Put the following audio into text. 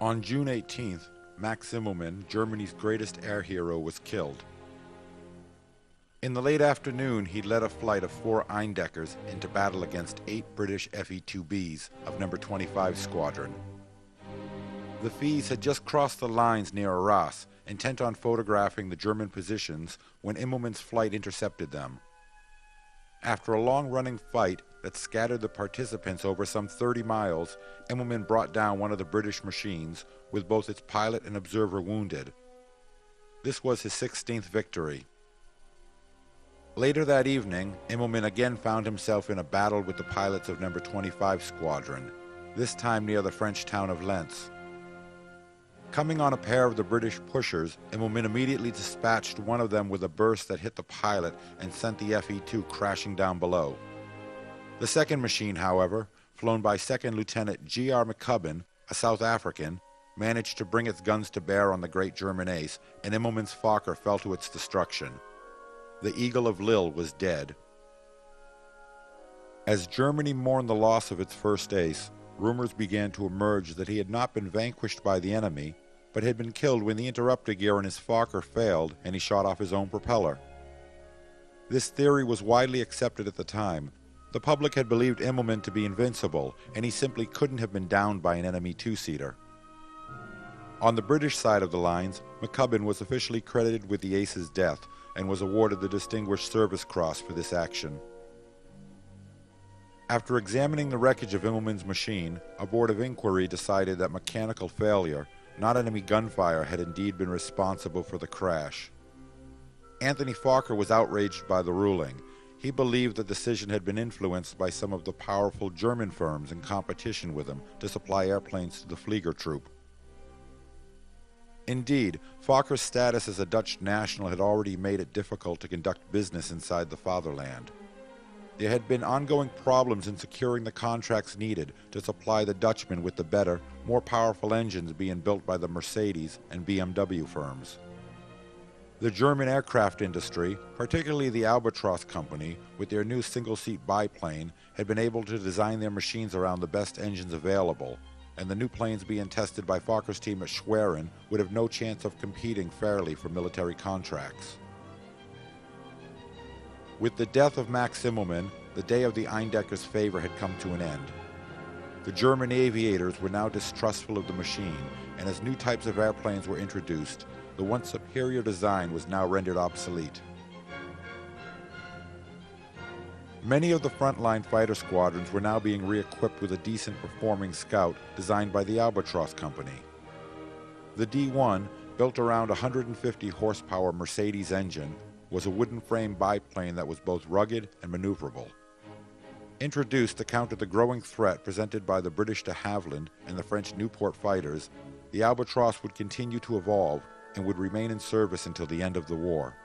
On June 18th, Max Immelman, Germany's greatest air hero, was killed. In the late afternoon, he led a flight of 4 Eindeckers into battle against 8 British Fe-2Bs of No. 25 Squadron. The Fees had just crossed the lines near Arras, intent on photographing the German positions, when Immelman's flight intercepted them. After a long-running fight that scattered the participants over some 30 miles, Immelman brought down one of the British machines, with both its pilot and observer wounded. This was his 16th victory. Later that evening, Immelman again found himself in a battle with the pilots of No. 25 Squadron, this time near the French town of Lens. Coming on a pair of the British pushers, Immelman immediately dispatched one of them with a burst that hit the pilot and sent the Fe-2 crashing down below. The second machine, however, flown by Second Lieutenant G.R. McCubbin, a South African, managed to bring its guns to bear on the great German ace, and Immelman's Fokker fell to its destruction. The Eagle of Lille was dead. As Germany mourned the loss of its first ace, rumors began to emerge that he had not been vanquished by the enemy, but had been killed when the interrupter gear in his Fokker failed and he shot off his own propeller. This theory was widely accepted at the time. The public had believed Immelman to be invincible, and he simply couldn't have been downed by an enemy two-seater. On the British side of the lines, McCubbin was officially credited with the ace's death and was awarded the Distinguished Service Cross for this action. After examining the wreckage of Immelman's machine, a board of inquiry decided that mechanical failure, not enemy gunfire, had indeed been responsible for the crash. Anthony Fokker was outraged by the ruling. He believed the decision had been influenced by some of the powerful German firms in competition with him to supply airplanes to the Flieger Troop. Indeed, Fokker's status as a Dutch national had already made it difficult to conduct business inside the fatherland. There had been ongoing problems in securing the contracts needed to supply the Dutchmen with the better, more powerful engines being built by the Mercedes and BMW firms. The German aircraft industry, particularly the Albatros Company, with their new single-seat biplane, had been able to design their machines around the best engines available, and the new planes being tested by Fokker's team at Schwerin would have no chance of competing fairly for military contracts. With the death of Max Immelman, the day of the Eindecker's favor had come to an end. The German aviators were now distrustful of the machine, and as new types of airplanes were introduced, the once superior design was now rendered obsolete. Many of the frontline fighter squadrons were now being re-equipped with a decent performing Scout designed by the Albatros Company. The D-1, built around a 150 horsepower Mercedes engine, was a wooden frame biplane that was both rugged and maneuverable. Introduced to counter the growing threat presented by the British de Havilland and the French Nieuport fighters, the Albatros would continue to evolve and would remain in service until the end of the war.